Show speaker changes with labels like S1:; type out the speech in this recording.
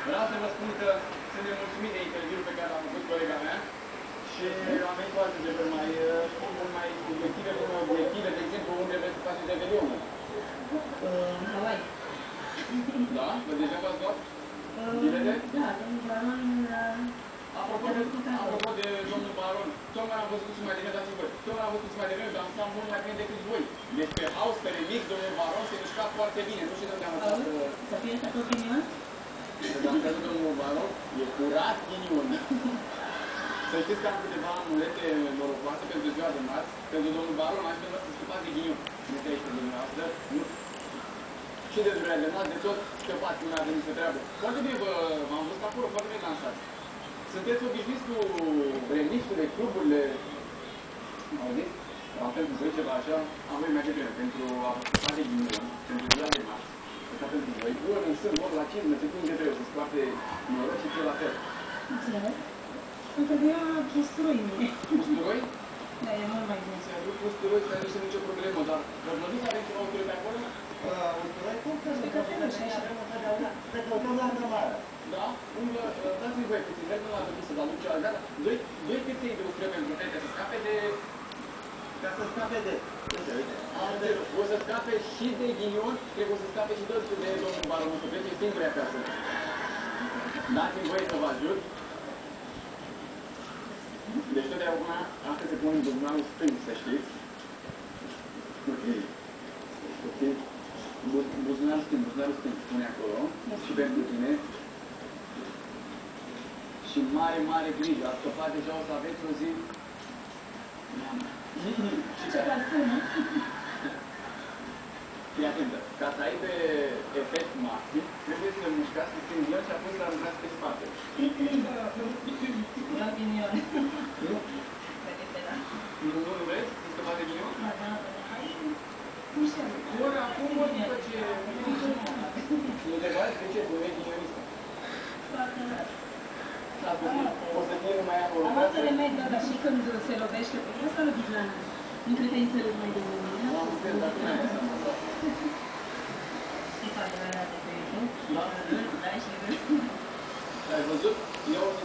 S1: Vreau să vă spun că sunt nemulțumit de interviul pe care l-am făcut colega mea și am venit cu alte întrebări mai obiective, de exemplu, unde vreți să faceți revelionul?
S2: Hawaii.
S1: Da? Vă deja v-ați luat bilete?
S2: Da, domnul Baron...
S1: Apropo de domnul Baron, tocmai am văzut mai devreme, dați-mi voi, tocmai am văzut mai devreme, dar am stat mult mai bine decât voi. Deci pe house, pe remix, domnul Baron se mișca foarte bine. Nu știu de unde am văzut.
S2: Să fie asta tot ghinion?
S1: Am crezut domnul Baron, e curat ghinion. Să știți că am câteva amulete norocoase pentru ziua de marți, pentru domnul Baron, aș vrea să scăpați de ghinion. Nu este aici pe dumneavoastră, nu. Și de durerea de marți, de tot scăpați până a venit pe treabă. Foarte bine v-am văzut acolo, foarte bine dansați. Sunteți obișnuiți cu remixurile, cluburile? Auziți? Am pentru voi ceva așa, am voi mai devreme, pentru a scăpa de ghinion, pentru ziua de marți. Asta pentru voi. Ori în sân, ori la cizmă, se pune de greu, să scoate noroc și ce la fel.
S2: Înțeles? Întotdeauna usturoi mie.
S1: Usturoi?
S2: Da, e mult mai bine.
S1: Se aduc usturoi, să nu este nicio problemă, dar vă văzuți avem ceva usturoi pe acolo?
S3: Usturoi? Cum că se căutăm și avem întotdeauna. Să căutăm la întâmplare.
S1: Da? Dați-mi voi puțin, merg la dăbit să-ți aduc ceva. Gata? Doi câței de usturoi pentru fete, să scape de...
S3: Ca să scape de... Uite.
S1: O să scape și de ghinion, trebuie să scape și de domnul Baron, să plece singuri acasă. Dați-mi voie să vă ajut. Deci totdeauna, asta se pune în buzunarul stâng, să știți. Ok. Buzunarul stâng, pune acolo. Și pentru tine. Și mare, mare grijă. Ați scăpat deja, o să aveți o zi...
S2: Ce parfumă?
S1: Fii atentă. Ca să aibă efect maxim, trebuie să mușcați puțin ghinion și apoi să aruncați pe spate.
S2: La ghinion.
S1: Nu?
S2: Vedete, da?
S1: Nu vreți? Nu scăpați de ghinion?
S2: Da, da, nu știu.
S1: Ori acum, ori după ce... Nu te faci? De ce? Tu ești ghinionistă. O să fie numai anul
S2: Am altă remedie, dar și când se lovește, pe asta l-a lovit la nas. Nu cred că ai înțeles mai de mine.
S1: Nu am înțeles, dar nu ai seama.
S2: Știi fac de pe YouTube?
S1: Da?
S2: Da, și
S1: Ai văzut? Eu am